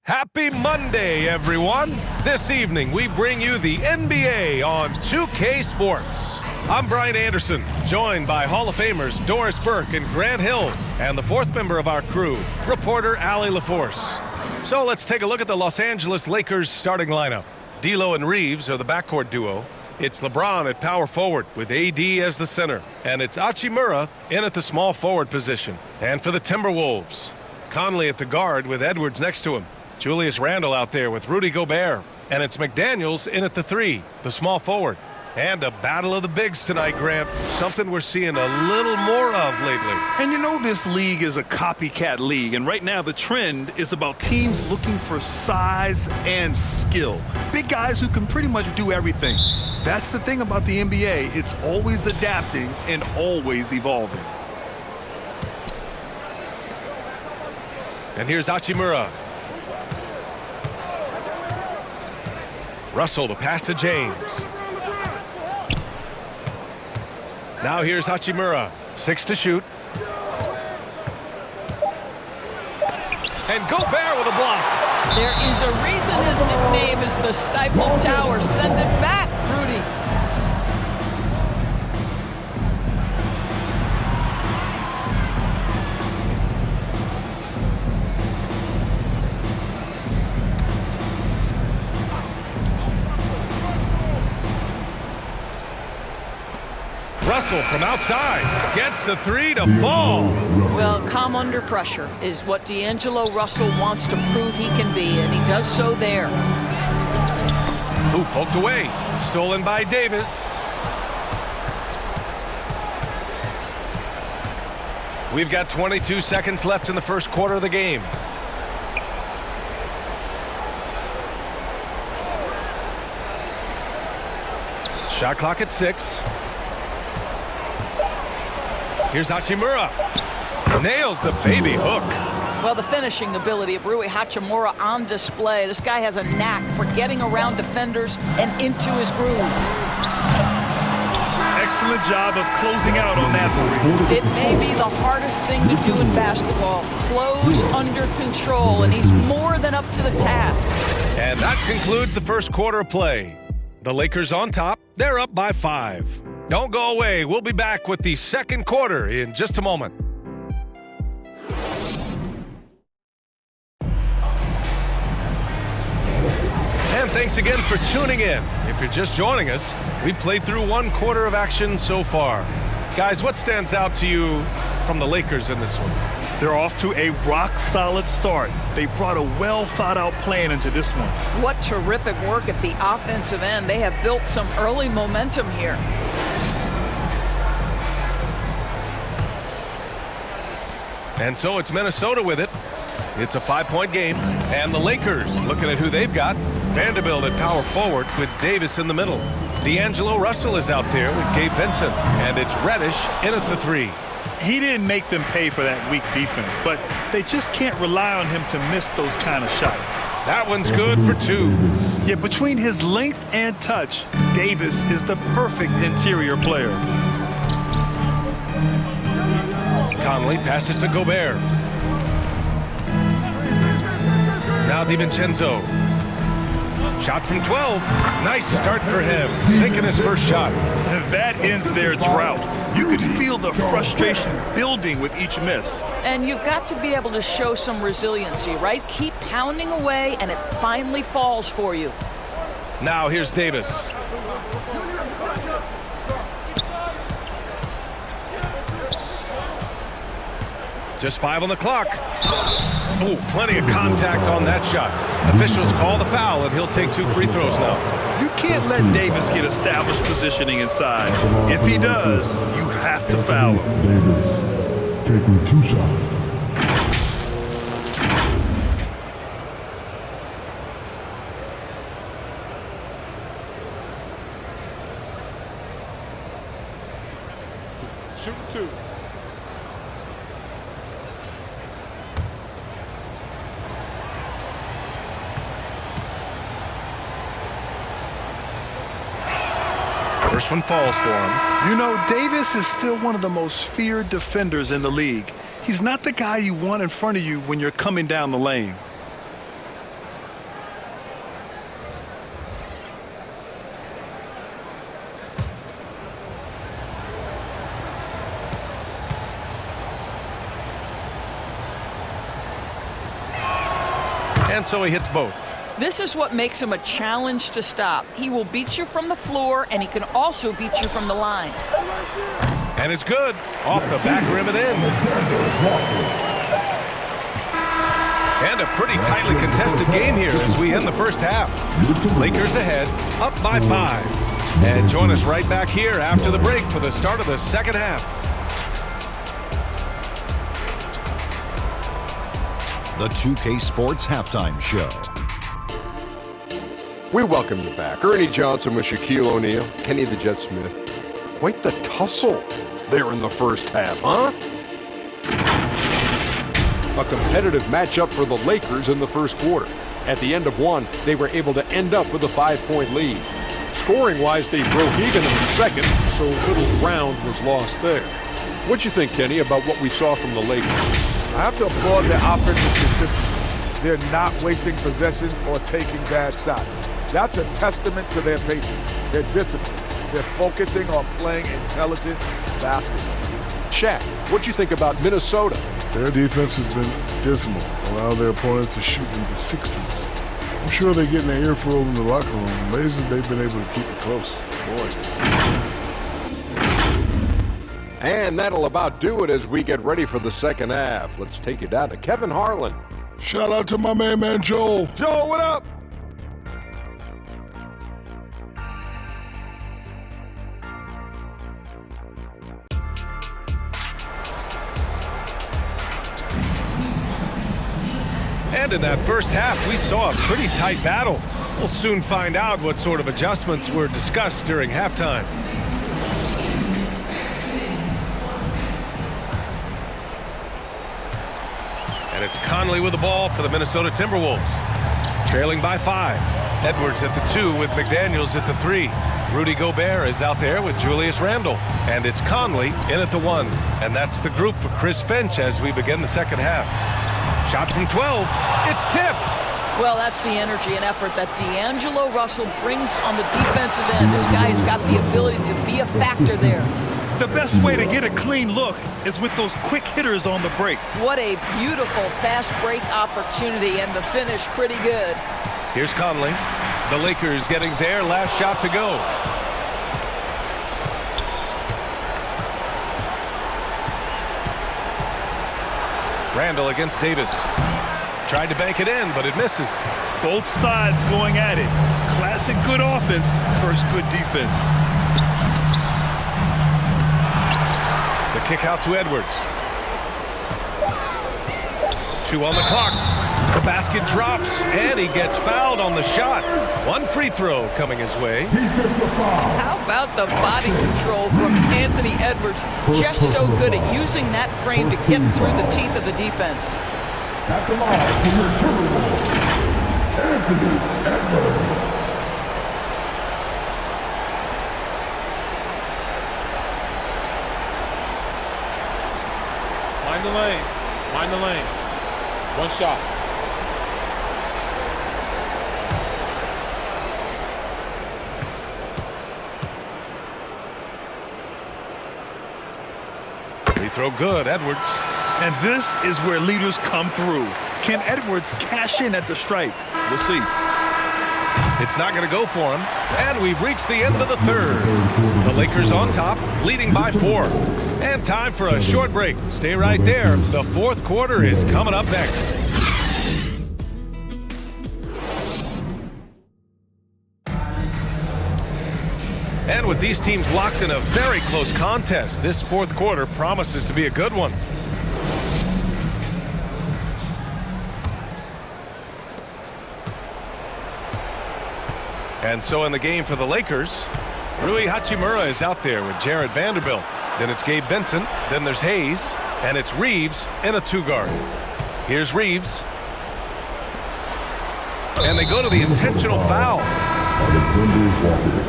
Happy Monday, everyone! This evening, we bring you the NBA on 2K Sports. I'm Brian Anderson, joined by Hall of Famers Doris Burke and Grant Hill, and the fourth member of our crew, reporter Allie LaForce. So let's take a look at the Los Angeles Lakers starting lineup. D'Lo and Reeves are the backcourt duo. It's LeBron at power forward with AD as the center, and it's Hachimura in at the small forward position. And for the Timberwolves, Conley at the guard with Edwards next to him. Julius Randle out there with Rudy Gobert. And it's McDaniels in at the three, the small forward. And a battle of the bigs tonight, Grant. Something we're seeing a little more of lately. And you know this league is a copycat league, and right now the trend is about teams looking for size and skill. Big guys who can pretty much do everything. That's the thing about the NBA. It's always adapting and always evolving. And here's Hachimura. Russell, the pass to James. Now here's Hachimura. 6 to shoot. And Gobert with a block. There is a reason his nickname is the Stifle Tower. Send it back, Rudy. Russell from outside gets the three to fall. Well, calm under pressure is what D'Angelo Russell wants to prove he can be, and he does so there. Ooh, poked away. Stolen by Davis. We've got 22 seconds left in the first quarter of the game. Shot clock at 6. Here's Hachimura. Nails the baby hook. Well, the finishing ability of Rui Hachimura on display. This guy has a knack for getting around defenders and into his groove. Excellent job of closing out on that three. It may be the hardest thing to do in basketball. Close under control, and he's more than up to the task. And that concludes the first quarter of play. The Lakers on top. They're up by 5. Don't go away. We'll be back with the second quarter in just a moment. And thanks again for tuning in. If you're just joining us, we played through one quarter of action so far. Guys, what stands out to you from the Lakers in this one? They're off to a rock-solid start. They brought a well-thought-out plan into this one. What terrific work at the offensive end. They have built some early momentum here. And so it's Minnesota with it. It's a 5-point game. And the Lakers looking at who they've got. Vanderbilt at power forward with Davis in the middle. D'Angelo Russell is out there with Gabe Vincent. And it's Reddish in at the 3. He didn't make them pay for that weak defense, but they just can't rely on him to miss those kind of shots. That one's good for 2. Yeah, between his length and touch, Davis is the perfect interior player. Conley passes to Gobert. Now DiVincenzo. Shot from 12. Nice start for him. Sinking his first shot. That ends their drought. You could feel the frustration building with each miss. And you've got to be able to show some resiliency, right? Keep pounding away, and it finally falls for you. Now here's Davis. Just 5 on the clock. Ooh, plenty of contact on that shot. Officials call the foul, and he'll take 2 free throws now. You can't let Davis get established positioning inside. If he does, you have to foul him. Davis taking 2 shots. Shoot 2. First one falls for him. You know, Davis is still one of the most feared defenders in the league. He's not the guy you want in front of you when you're coming down the lane. And so he hits both. This is what makes him a challenge to stop. He will beat you from the floor, and he can also beat you from the line. And it's good. Off the back rim and in. And a pretty tightly contested game here as we end the first half. Lakers ahead, up by 5. And join us right back here after the break for the start of the second half. The 2K Sports Halftime Show. We welcome you back. Ernie Johnson with Shaquille O'Neal, Kenny the Jet Smith. Quite the tussle there in the first half, huh? A competitive matchup for the Lakers in the first quarter. At the end of one, they were able to end up with a 5-point lead. Scoring-wise, they broke even in the second, so little ground was lost there. What'd you think, Kenny, about what we saw from the Lakers? I have to applaud their offensive consistency. They're not wasting possessions or taking bad shots. That's a testament to their patience, their discipline. They're focusing on playing intelligent basketball. Shaq, what'd you think about Minnesota? Their defense has been dismal, allowing their opponents to shoot in the 60s. I'm sure they're getting their earful in the locker room. Amazing they've been able to keep it close. Boy. And that'll about do it as we get ready for the second half. Let's take you down to Kevin Harlan. Shout out to my man Joel. Joel, what up? And in that first half, we saw a pretty tight battle. We'll soon find out what sort of adjustments were discussed during halftime. And it's Conley with the ball for the Minnesota Timberwolves. Trailing by 5. Edwards at the 2 with McDaniels at the 3. Rudy Gobert is out there with Julius Randle. And it's Conley in at the 1. And that's the group for Chris Finch as we begin the second half. Shot from 12. It's tipped. Well, that's the energy and effort that D'Angelo Russell brings on the defensive end. This guy has got the ability to be a factor there. The best way to get a clean look is with those quick hitters on the break. What a beautiful fast break opportunity, and the finish pretty good. Here's Conley. The Lakers getting their last shot to go. Randle against Davis. Tried to bank it in, but it misses. Both sides going at it. Classic good offense versus good defense. The kick out to Edwards. 2 on the clock. The basket drops, and he gets fouled on the shot. 1 free throw coming his way. How about the body control from Anthony Edwards? Just so good at using that frame to get through the teeth of the defense. At the line for your Timberwolves, Anthony Edwards. Mind the lanes. Mind the lanes. 1 shot. Free throw good, Edwards. And this is where leaders come through. Can Edwards cash in at the stripe? We'll see. It's not going to go for him. And we've reached the end of the third. The Lakers on top, leading by 4. And time for a short break. Stay right there. The fourth quarter is coming up next. And with these teams locked in a very close contest, this fourth quarter promises to be a good one. And so in the game for the Lakers, Rui Hachimura is out there with Jared Vanderbilt. Then it's Gabe Vincent. Then there's Hayes. And it's Reeves in a 2-guard. Here's Reeves. And they go to the intentional foul. Alexander Walker.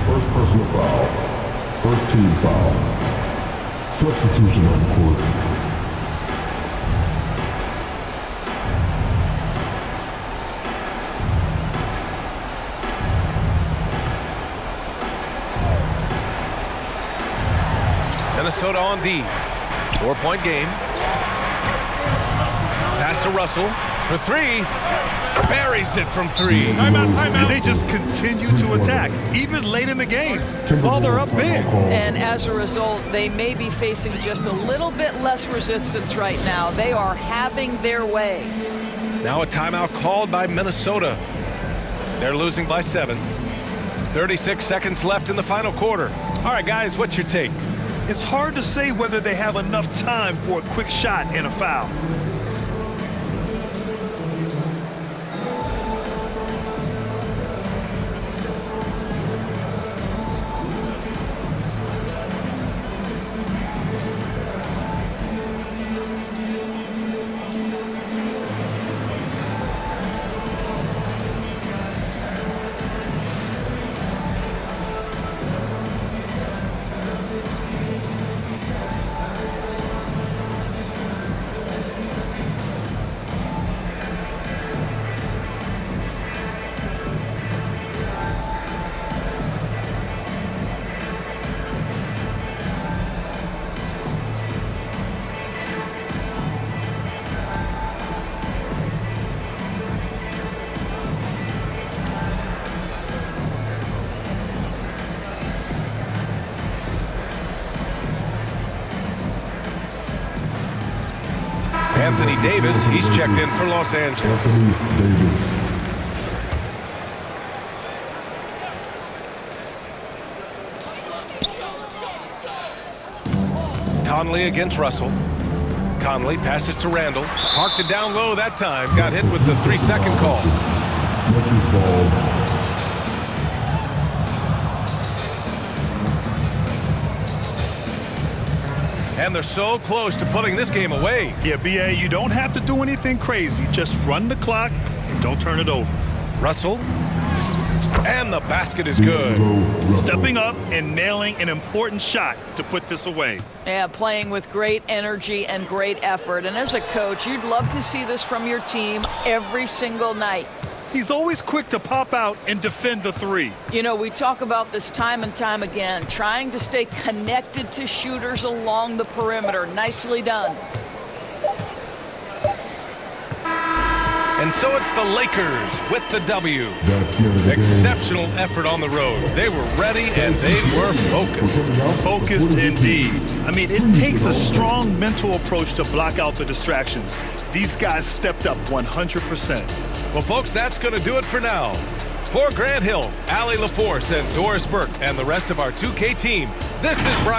First personal foul. First team foul. Substitution on the court. Minnesota on D. 4-point game. Pass to Russell for 3. Buries it from 3. Timeout, timeout. And they just continue to attack, even late in the game, while they're up big. And as a result, they may be facing just a little bit less resistance right now. They are having their way. Now a timeout called by Minnesota. They're losing by 7. 36 seconds left in the final quarter. All right, guys, what's your take? It's hard to say whether they have enough time for a quick shot and a foul. Anthony Davis, he's checked in for Los Angeles. Conley against Russell. Conley passes to Randall. Parked it down low that time. Got hit with the 3-second call. And they're so close to putting this game away. Yeah, B.A., you don't have to do anything crazy. Just run the clock and don't turn it over. Russell. And the basket is good. Stepping up and nailing an important shot to put this away. Yeah, playing with great energy and great effort. And as a coach, you'd love to see this from your team every single night. He's always quick to pop out and defend the 3. You know, we talk about this time and time again, trying to stay connected to shooters along the perimeter. Nicely done. And so it's the Lakers with the W. Exceptional effort on the road. They were ready and they were focused. Focused indeed. I mean, it takes a strong mental approach to block out the distractions. These guys stepped up 100%. Well, folks, that's going to do it for now. For Grant Hill, Allie LaForce, and Doris Burke, and the rest of our 2K team, this is Brian.